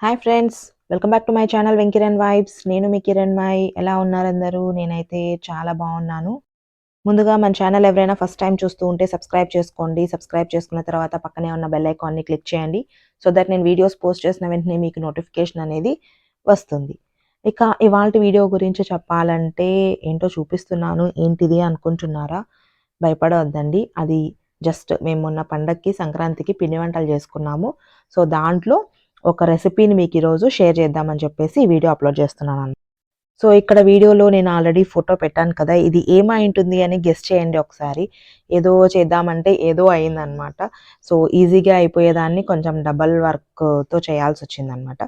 Hi friends, welcome back to my channel Venkiran vibes. నేను మీ కిరణ్మయి. ఎలా ఉన్నారు అందరూ? నేనైతే చాలా బాగున్నాను. ముందుగా మన ఛానల్ ఎవరైనా ఫస్ట్ టైం చూస్తూ ఉంటే సబ్స్క్రైబ్ చేసుకోండి. సబ్స్క్రైబ్ చేసుకున్న తర్వాత పక్కనే ఉన్న బెల్ ఐకాన్ని క్లిక్ చేయండి. సో దట్ నేను వీడియోస్ పోస్ట్ చేసిన వెంటనే మీకు నోటిఫికేషన్ అనేది వస్తుంది. ఇక ఇవాల్టి వీడియో గురించి చెప్పాలంటే ఏంటో చూపిస్తున్నాను. ఏంటిది అనుకుంటున్నారా? భయపడవద్దండి. అది జస్ట్ మేము మొన్న పండగకి సంక్రాంతికి పిండి వంటలు చేసుకున్నాము. సో దాంట్లో ఒక రెసిపీని మీకు ఈరోజు షేర్ చేద్దామని చెప్పేసి ఈ వీడియో అప్లోడ్ చేస్తున్నాను. సో ఇక్కడ వీడియోలో నేను ఆల్రెడీ ఫోటో పెట్టాను కదా, ఇది ఏమై ఉంటుంది అని గెస్ చేయండి ఒకసారి. ఏదో చేద్దామంటే ఏదో అయిందనమాట. సో ఈజీగా అయిపోయేదాన్ని కొంచెం డబల్ వర్క్తో చేయాల్సి వచ్చిందనమాట.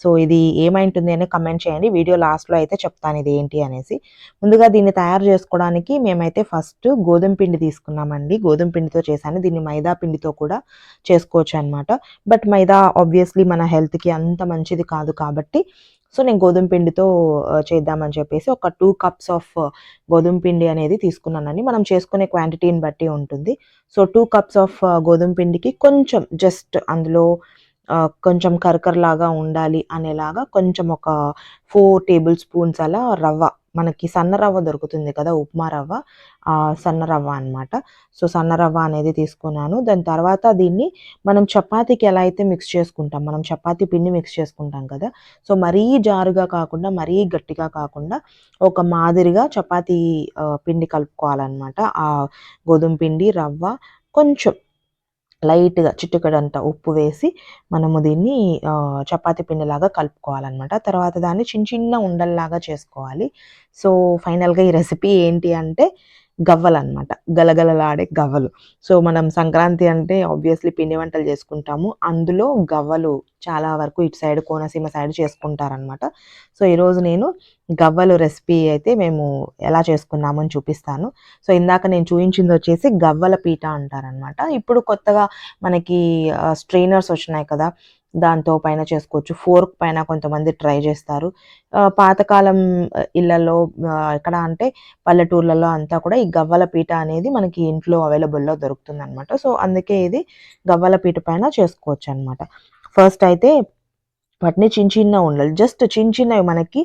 సో ఇది ఏమై ఉంటుంది అని కమెంట్ చేయండి. వీడియో లాస్ట్లో అయితే చెప్తాను ఇది ఏంటి అనేసి. ముందుగా దీన్ని తయారు చేసుకోవడానికి మేమైతే ఫస్ట్ గోధుమ పిండి తీసుకున్నామండి. గోధుమ పిండితో చేశాను. దీన్ని మైదా పిండితో కూడా చేసుకోవచ్చు అనమాట. బట్ మైదా ఆబ్వియస్లీ మన హెల్త్కి అంత మంచిది కాదు కాబట్టి సో నేను గోధుమ పిండితో చేద్దామని చెప్పేసి ఒక 2 కప్స్ ఆఫ్ గోధుమ పిండి అనేది తీసుకున్నానండి. మనం చేసుకునే క్వాంటిటీని బట్టి ఉంటుంది. సో 2 కప్స్ ఆఫ్ గోధుమ పిండికి కొంచెం జస్ట్ అందులో కొంచెం కరకరలాగా ఉండాలి అనేలాగా కొంచెం ఒక 4 టేబుల్ స్పూన్స్ అలా రవ్వ, మనకి సన్న రవ్వ దొరుకుతుంది కదా, ఉప్మా రవ్వ, సన్న రవ్వ అనమాట. సో సన్న రవ్వ అనేది తీసుకున్నాను. దాని తర్వాత దీన్ని మనం చపాతీకి ఎలా అయితే మిక్స్ చేసుకుంటాం, మనం చపాతీ పిండి మిక్స్ చేసుకుంటాం కదా, సో మరీ జారుగా కాకుండా మరీ గట్టిగా కాకుండా ఒక మాదిరిగా చపాతీ పిండి కలుపుకోవాలన్నమాట. ఆ గోధుమ పిండి, రవ్వ, కొంచెం లైట్‌గా చిటికెడంత ఉప్పు వేసి మనము దీన్ని చపాతీ పిండిలాగా కలుపుకోవాలన్నమాట. తర్వాత దాన్ని చిన్న చిన్న ఉండల్లాగా చేసుకోవాలి. సో ఫైనల్‌గా ఈ రెసిపీ ఏంటి అంటే గవ్వలన్నమాట. గలగలలాడే గవ్వలు. సో మనం సంక్రాంతి అంటే ఆబ్వియస్లీ పిండి వంటలు చేసుకుంటాము. అందులో గవ్వలు చాలా వరకు ఇటు సైడ్ కోనసీమ సైడ్ చేసుకుంటారనమాట. సో ఈరోజు నేను గవ్వలు రెసిపీ అయితే మేము ఎలా చేసుకున్నామో అని చూపిస్తాను. సో ఇందాక నేను చూయించింది వచ్చేసి గవ్వల పీట అంటారనమాట. ఇప్పుడు కొత్తగా మనకి స్ట్రెయినర్స్ వచ్చినాయి కదా, దాంతో పైన చేసుకోవచ్చు. ఫోర్క్ పైన కొంతమంది ట్రై చేస్తారు. పాతకాలం ఇళ్లలో ఎక్కడ అంటే పల్లెటూర్లలో అంతా కూడా ఈ గవ్వల పీట అనేది మనకి ఇంట్లో అవైలబుల్‌లో దొరుకుతుందనమాట. సో అందుకే ఇది గవ్వల పీట పైన చేసుకోవచ్చనమాట. ఫస్ట్ అయితే వాటిని చిన్న చిన్న ఉండలు, జస్ట్ చిన్న చిన్నవి మనకి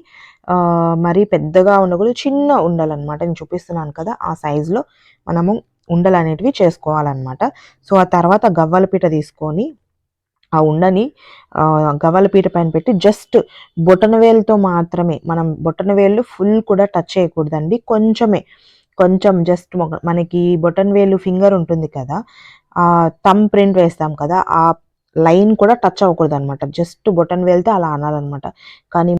మరీ పెద్దగా ఉండకూడదు, చిన్న ఉండలనమాట. నేను చూపిస్తున్నాను కదా ఆ సైజులో మనము ఉండలనేటివి చేసుకోవాలనమాట. సో ఆ తర్వాత గవ్వల పీట తీసుకొని ఆ ఉండని గవ్వల పీట పైన పెట్టి జస్ట్ బొటనవేలుతో మాత్రమే, మనం బొటనవేళ్ళు ఫుల్ కూడా టచ్ చేయకూడదండి, కొంచెమే, కొంచెం జస్ట్ మనకి బొటనవేలు ఫింగర్ ఉంటుంది కదా, ఆ థంబ్ ప్రింట్ వేస్తాం కదా, ఆ లైన్ కూడా టచ్ అవ్వకూడదనమాట. జస్ట్ బొటనవేలుతో అలా అనాలనమాట. కానీ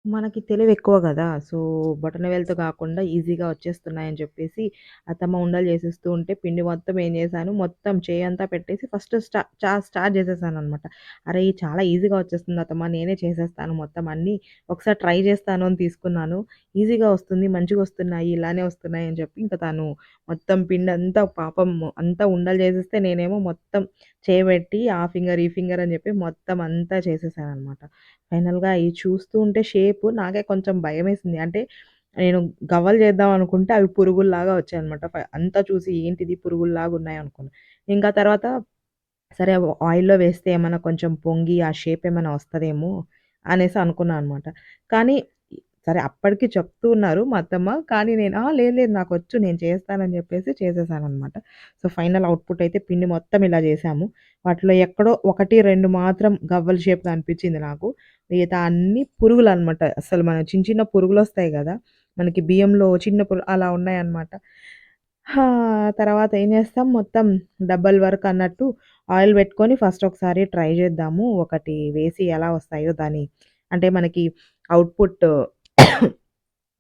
మనకి తెలివెక్కువ గదా! సో, బొటనవేలుతో కాకుండా ఈజీగా వచ్చేస్తున్నాయని చెప్పేసి అత్తమ్మ ఉండలు చేసిస్తూ ఉంటే పిండి మొత్తం ఏం చేశాను, మొత్తం చేయంతా పెట్టేసి ఫస్ట్ స్టార్ట్ చేసేసాననమాట. అరే! ఇది చాలా ఈజీగా వచ్చేస్తుంది అత్తమ్మ, నేనే చేసేస్తాను మొత్తం అన్నీ. ఒకసారి ట్రై చేస్తాను అని తీసుకున్నాను. ఈజీగా వస్తుంది, మంచిగొస్తున్నాయి, ఇలానే వస్తున్నాయి అని చెప్పి ఇంక తను మొత్తం పిండంతా పాపం అంతా ఉండలు చేసేస్తే నేనేమో మొత్తం చేయబెట్టి ఆ ఫింగర్, ఈ ఫింగర్ అని చెప్పి మొత్తం అంతా చేసేసాననమాట. ఫైనల్‌గా అయి చూస్తూ ఉంటే షేపు నాకే కొంచెం భయమేసింది. అంటే నేను గవ్వలు చేద్దాం అనుకుంటే అవి పురుగుల్లాగా వచ్చాయన్నమాట. అంతా చూసి ఏంటిది పురుగుల్లాగా ఉన్నాయనుకున్నా. ఇంకా తర్వాత సరే ఆయిల్‌లో వేస్తే ఏమన్నా కొంచెం పొంగి ఆ షేప్ ఏమైనా వస్తదేమో అనేసి అనుకున్నా అనమాట. కానీ సరే అప్పటికి చెప్తూ ఉన్నారు మా అత్తమ్మ. కానీ నేను లేదు లేదు నాకొచ్చు, నేను చేస్తానని చెప్పేసి చేసేసాననమాట. సో ఫైనల్ అవుట్‌పుట్ అయితే పిండి మొత్తం ఇలా చేశాము. వాటిలో ఎక్కడో 1, 2 మాత్రం గవ్వల షేప్‌లో అనిపించింది నాకు. మిగతా అన్నీ పురుగులనమాట. అసలు మన చిన్న చిన్న పురుగులొస్తాయి గదా, మనకి బియ్యంలో చిన్న అలా ఉన్నాయన్నమాట. తర్వాత ఏం చేస్తాం, మొత్తం డబల్ వర్క్ అన్నట్టు ఆయిల్ పెట్టుకొని ఫస్ట్ ఒకసారి ట్రై చేద్దాము. ఒకటి వేసి ఎలా వస్తాయో దాని అంటే మనకి అవుట్‌పుట్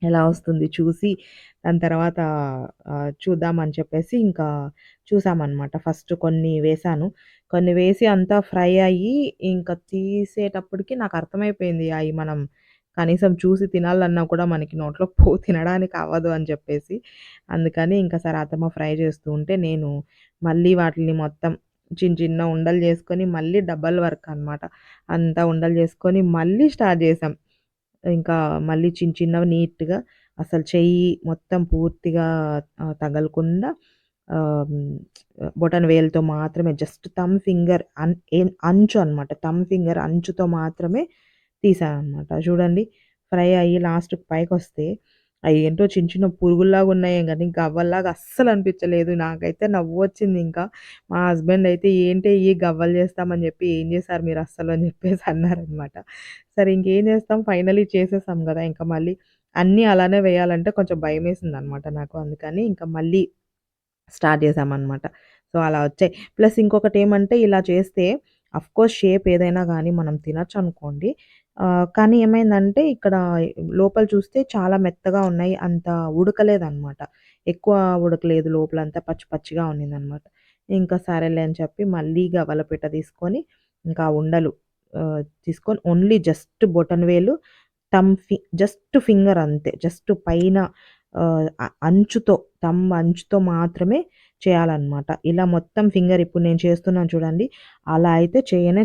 ఎలా వస్తుంది చూసి దాని తర్వాత చూద్దామని చెప్పేసి ఇంకా చూసామనమాట. ఫస్ట్ కొన్ని వేశాను. కొన్ని వేసి అంతా ఫ్రై అయ్యి ఇంకా తీసేటప్పటికి నాకు అర్థమైపోయింది. అయి మనం కనీసం చూసి తినాలన్నా కూడా మనకి నోట్లో తినడానికి అవ్వదు అని చెప్పేసి. అందుకని ఇంకా సరే అత్తమ్మ ఫ్రై చేస్తూ ఉంటే నేను మళ్ళీ వాటిని మొత్తం చిన్న చిన్న ఉండలు చేసుకొని మళ్ళీ డబల్ వర్క్ అనమాట. అంతా ఉండలు చేసుకొని మళ్ళీ స్టార్ట్ చేశాం. ఇంకా మళ్ళీ చిన్నవి నీట్‌గా అసలు చెయ్యి మొత్తం పూర్తిగా తగలకుండా ఆహ్, హ్మ్, బొటన వేలుతో మాత్రమే జస్ట్ థంబ్ ఫింగర్ అంచు అన్నమాట. థంబ్ ఫింగర్ అంచుతో మాత్రమే తీసానన్నమాట. చూడండి ఫ్రై అయ్యి లాస్ట్‌కి పైకొస్తే అయ్యేంటో చిన్న పురుగుల్లాగా ఉన్నాయే గానీ గవ్వల్లాగా అస్సలు అనిపించలేదు. నాకైతే నవ్వొచ్చిందింకా. మా హస్బెండ్ అయితే "ఏంటే ఇయి గవ్వలు చేస్తామని చెప్పి ఏం చేశారు మీరు అస్సలు" అని చెప్పేసి అన్నారనమాట. సరే ఇంకేం చేస్తాం ఫైనల్లీ చేసేసాం గదా! ఇంక మళ్ళీ అన్నీ అలానే వేయాలంటే కొంచెం భయమేసిందనమాట నాకు. అందుకని ఇంక మళ్ళీ స్టార్ట్ చేశామనమాట. సో, అలా వచ్చాయి. ప్లస్ ఇంకొకటేమంటే ఇలా చేస్తే ఆఫ్‌కోర్స్ షేప్ ఏదైనా గానీ మనం తినొచ్చనుకోండి. కానీ ఏమైందంటే ఇక్కడ లోపల చూస్తే చాలా మెత్తగా ఉన్నాయి. అంత ఉడకలేదనమాట. ఎక్కువ ఉడకలేదు లోపలంతా పచ్చి పచ్చిగా ఉన్నిందనమాట. ఇంకా సరేలే అని చెప్పి మళ్ళీ గవ్వలపీట తీసుకొని ఇంకా ఉండలు తీసుకొని ఓన్లీ జస్ట్ బొటనవేలు జస్ట్ ఫింగర్ అంతే. జస్ట్ పైన అంచుతో అంచుతో మాత్రమే చేయాలనమాట. ఇలా మొత్తం ఫింగర్ ఇప్పుడు నేను చేస్తున్నాను చూడండి. అలా అయితే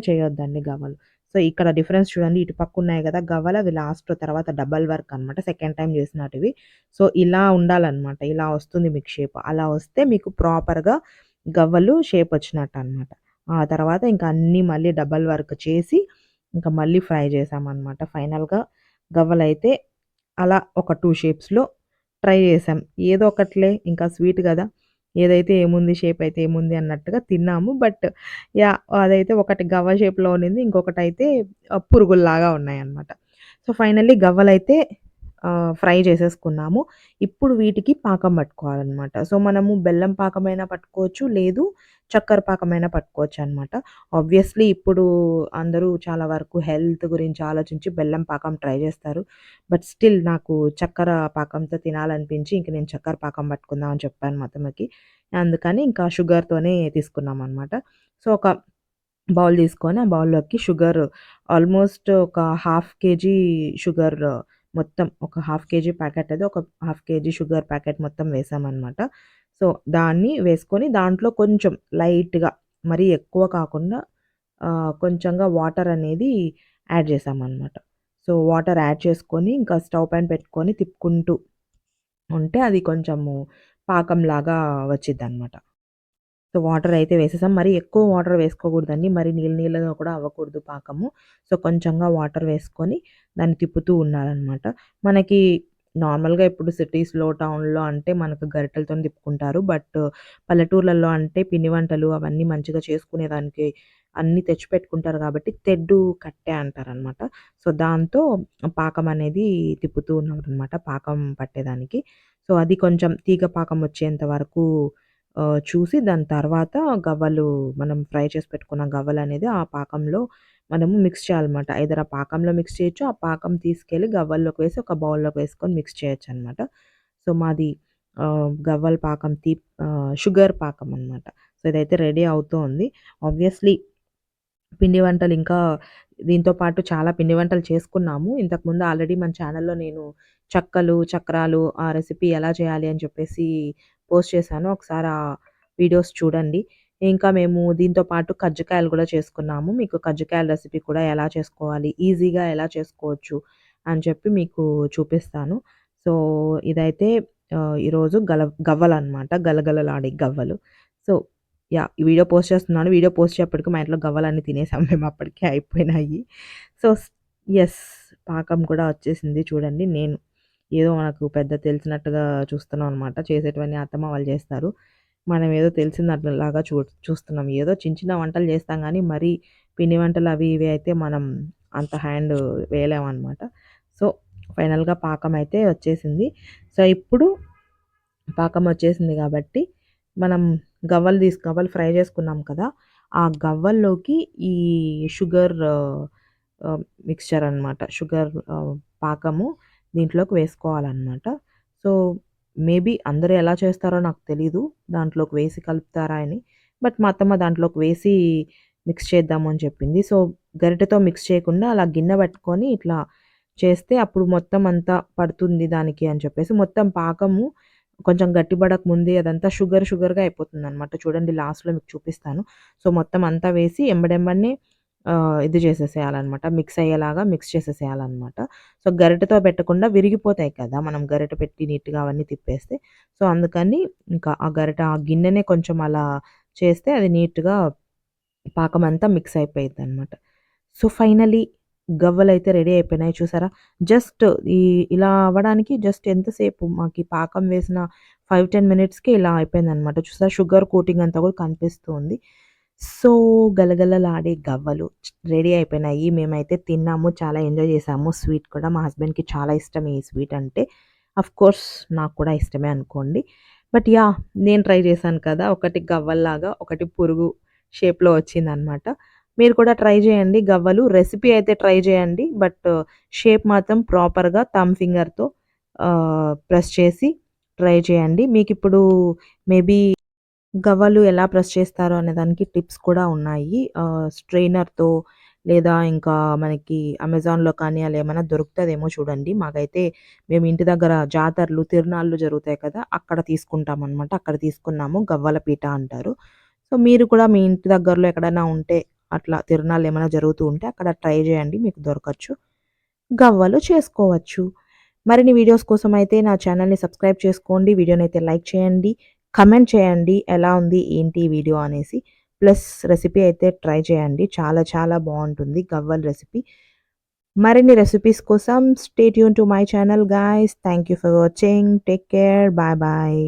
చేయొద్దండి గవ్వలు. సో, ఇక్కడ డిఫరెన్స్ చూడండి. ఇటు పక్కున్నాయి గదా! గవ్వలు అవి లాస్ట్ తర్వాత డబల్ వర్క్ అనమాట. సెకండ్ టైమ్ చేసినటివి. సో, ఇలా ఉండాలనమాట. ఇలా వస్తుంది మీకు షేప్. అలా వస్తే మీకు ప్రాపర్‌గా గవ్వలు షేప్ వచ్చినట్టనమాట. ఆ తర్వాత ఇంక అన్నీ మళ్ళీ డబల్ వర్క్ చేసి, ఇంక మళ్ళీ ఫ్రై చేశామనమాట. ఫైనల్‌గా గవ్వలైతే అలా ఒక 2 షేప్స్‌లో ట్రై చేశాం. ఏదో ఒకటిలే ఇంకా స్వీట్ గదా! ఏదైతే ఏముంది షేప్ అయితే ఏముంది అన్నట్టుగా తిన్నాము. But yeah! అదైతే ఒకటి గవ్వ షేప్‌లో ఉన్నింది. ఇంకొకటైతే పురుగుల్లాగా ఉన్నాయన్నమాట. సో, ఫైనల్లీ గవ్వలైతే ఫ్రై చేసేసుకున్నాము. ఇప్పుడు వీటికి పాకం పట్టుకోవాలన్నమాట. సో, మనము బెల్లం పాకమైనా పట్టుకోవచ్చు. లేదు చక్కెర పాకమైనా పట్టుకోవచ్చనమాట. ఆబ్వియస్‌లీ ఇప్పుడు అందరూ చాలా వరకు హెల్త్ గురించి ఆలోచించి బెల్లం పాకం ట్రై చేస్తారు. బట్ స్టిల్ నాకు చక్కెర పాకంతో తినాలనిపించి ఇంక నేను చక్కెర పాకం పట్టుకుందాం అని చెప్పాను మా అత్తమ్మకి. అందుకని ఇంకా షుగర్‌తోనే తీసుకున్నామనమాట. సో, ఒక బౌల్ తీసుకొని, ఆ బౌల్‌లోకి షుగర్ ఆల్మోస్ట్ ఒక హాఫ్ కేజీ షుగర్ మొత్తం ఒక హాఫ్ కేజీ ప్యాకెట్ అది ఒక హాఫ్ కేజీ షుగర్ ప్యాకెట్ మొత్తం వేసామనమాట. సో, దాన్ని వేసుకొని దాంట్లో కొంచెం లైట్‌గా మరీ ఎక్కువ కాకుండా కొంచెంగా వాటర్ అనేది యాడ్ చేశామనమాట. సో, వాటర్ యాడ్ చేసుకొని ఇంకా స్టవ్ పైన పెట్టుకొని తిప్పుకుంటూ ఉంటే అది కొంచెము పాకంలాగా వచ్చిద్దనమాట. సో, వాటరయితే వేసేసాం. మరీ ఎక్కువ వాటర్ వేసుకోకూడదండి. మరి నీళ్ళగా కూడా అవ్వకూడదు పాకము. సో, కొంచెంగా వాటర్ వేసుకొని దాన్ని తిప్పుతూ ఉండాలనమాట. మనకి నార్మల్‌గా ఇప్పుడు సిటీస్‌లో, టౌన్‌లో అంటే మనకు గరిటెలతోని తిప్పుకుంటారు. బట్ పల్లెటూర్లలో అంటే పిండి వంటలు అవన్నీ మంచిగా చేసుకునేదానికి అన్నీ తెచ్చిపెట్టుకుంటారు కాబట్టి తెడ్డు కట్టె అంటారనమాట. సో, దాంతో పాకం అనేది తిప్పుతూ ఉన్నామనమాట పాకం పట్టేదానికి. సో, అది కొంచెం తీగ పాకం వచ్చేంత వరకు చూసి దాని తర్వాత గవ్వలు మనం ఫ్రై చేసి పెట్టుకున్న గవ్వలనేది ఆ పాకంలో మనము మిక్స్ చేయాలన్నమాట. ఐదర్ ఆ పాకంలో మిక్స్ చేయొచ్చు. ఆ పాకం తీసుకెళ్ళి గవ్వల్లోకి వేసి ఒక బౌల్‌లోకి వేసుకొని మిక్స్ చేయొచ్చనమాట. సో, మాది గవ్వల పాకం షుగర్ పాకం అనమాట. సో, ఇదైతే రెడీ అవుతూ ఉంది. ఆబ్వియస్‌లీ పిండి వంటలు ఇంకా దీంతో పాటు చాలా పిండి వంటలు చేసుకున్నాము. ఇంతకుముందు ఆల్రెడీ మన ఛానెల్‌లో నేను చెక్కలు, చక్రాలు ఆ రెసిపీ ఎలా చేయాలి అని చెప్పేసి పోస్ట్ చేశాను. ఒకసారి ఆ వీడియోస్ చూడండి. ఇంకా మేము దీంతో పాటు కజ్జికాయలు గూడా చేసుకున్నాము. మీకు కజ్జికాయల రెసిపీ కూడా ఎలా చేసుకోవాలి, ఈజీగా ఎలా చేసుకోవచ్చు అని చెప్పి మీకు చూపిస్తాను. సో, ఇదైతే ఈరోజు గవ్వలనమాట. గలగలలాడే గవ్వలు. So yeah! ఈ వీడియో పోస్ట్ చేస్తున్నాను. వీడియో పోస్ట్ చేసేప్పటికి మా ఇంట్లో గవ్వలన్నీ తినేసాం మేము అప్పటికే అయిపోయినాయి. సో, యెస్ పాకం కూడా వచ్చేసింది చూడండి. నేను ఏదో మనకు పెద్ద తెలిసినట్టుగా చూస్తున్నాం అనమాట. చేసేటివన్నీ అత్తమ్మ వాళ్ళు చేస్తారు. మనం ఏదో తెలిసినట్లాగా చూస్తున్నాం. ఏదో చిన్న వంటలు చేస్తాం గానీ, మరీ పిండి వంటలు అవి ఇవి అయితే మనం అంత హ్యాండ్ వేయలేమనమాట. సో, ఫైనల్‌గా పాకం అయితే వచ్చేసింది. సో, ఇప్పుడు పాకం వచ్చేసింది గాబట్టి, మనం గవ్వలు ఫ్రై చేసుకున్నాం కదా! ఆ గవ్వల్లోకి ఈ షుగర్ మిక్స్చర్ అనమాట. షుగర్ పాకము దీంట్లోకి వేసుకోవాలనమాట. సో, మేబీ అందరూ ఎలా చేస్తారో నాకు తెలీదు. దాంట్లోకి వేసి కలుపుతారా అని. బట్ మా అత్తమ్మ దాంట్లోకి వేసి మిక్స్ చేద్దాము అని చెప్పింది. సో, గరిటెతో మిక్స్ చేయకుండా అలా గిన్నె పట్టుకొని ఇట్లా చేస్తే అప్పుడు మొత్తం అంతా పడుతుంది దానికి అని చెప్పేసి మొత్తం పాకము కొంచెం గట్టిపడక ముందే అదంతా షుగర్‌గా అయిపోతుందనమాట. చూడండి లాస్ట్‌లో మీకు చూపిస్తాను. సో, మొత్తం అంతా వేసి ఎంబడెంబడనే ఇది చేసేసేయాలనమాట. మిక్స్ అయ్యేలాగా మిక్స్ చేసేసేయాలనమాట. సో, గరిటెతో పెట్టకుండా విరిగిపోతాయి కదా! మనం గరిటె పెట్టి నీట్‌గా అవన్నీ తిప్పేస్తే. సో, అందుకని ఇంకా ఆ గరిటె ఆ గిన్నెనే కొంచెం అలా చేస్తే అది నీట్‌గా పాకమంతా మిక్స్ అయిపోయిద్దనమాట. సో, ఫైనల్లీ గవ్వలైతే రెడీ అయిపోయినాయి చూసారా? జస్ట్ ఈ ఇలా అవ్వడానికి జస్ట్ ఎంతసేపు మాకీ పాకం వేసిన 5, 10 మినిట్స్‌కే ఇలా అయిపోయిందనమాట. చూసారా షుగర్ కోటింగ్ అంతా కూడా కనిపిస్తూ ఉంది. సో, గలగలలాడే గవ్వలు రెడీ అయిపోయినాయి. మేమైతే తిన్నాము. చాలా ఎంజాయ్ చేశాము. స్వీట్ కూడా మా హస్బెండ్‌కి చాలా ఇష్టం ఈ స్వీట్ అంటే. ఆఫ్‌కోర్స్ నాకు కూడా ఇష్టమే అనుకోండి. But yeah! నేను ట్రై చేశాను కదా! ఒకటి గవ్వల్లాగా, ఒకటి పురుగు షేప్‌లో వచ్చిందనమాట. మీరు కూడా ట్రై చేయండి గవ్వలు. రెసిపీ అయితే ట్రై చేయండి. బట్ షేప్ మాత్రం ప్రాపర్‌గా థంబ్ ఫింగర్‌తో ప్రెస్ చేసి ట్రై చేయండి. మీకిప్పుడు మేబీ గవ్వలు ఎలా ప్రెస్ చేస్తారో అనే దానికి టిప్స్ కూడా ఉన్నాయి. స్ట్రెయినర్‌తో లేదా ఇంకా మనకి అమెజాన్‌లో కానీ అలా ఏమైనా దొరుకుతదేమో చూడండి. మాకైతే మేము ఇంటి దగ్గర జాతరలు, తిరునాళ్ళు జరుగుతాయి కదా! అక్కడ తీసుకుంటామనమాట. అక్కడ తీసుకున్నాము. గవ్వల పీట అంటారు. సో, మీరు కూడా మీ ఇంటి దగ్గరలో ఎక్కడైనా ఉంటే అట్లా తిరునాళ్ళు ఏమైనా జరుగుతూ ఉంటే అక్కడ ట్రై చేయండి. మీకు దొరకచ్చు. గవ్వలు చేసుకోవచ్చు. మరిన్ని వీడియోస్ కోసమైతే నా ఛానల్‌ని సబ్స్క్రైబ్ చేసుకోండి. వీడియోనైతే లైక్ చేయండి. కమెంట్ చేయండి. ఎలా ఉంది? ఏంటి ఈ వీడియో అనేసి. ప్లస్ రెసిపీ అయితే ట్రై చేయండి. చాలా చాలా బావుంటుంది గవ్వల రెసిపీ. మరిన్ని రెసిపీస్ కోసం stay tune to my channel guys. Thank you for watching. Take care. Bye bye.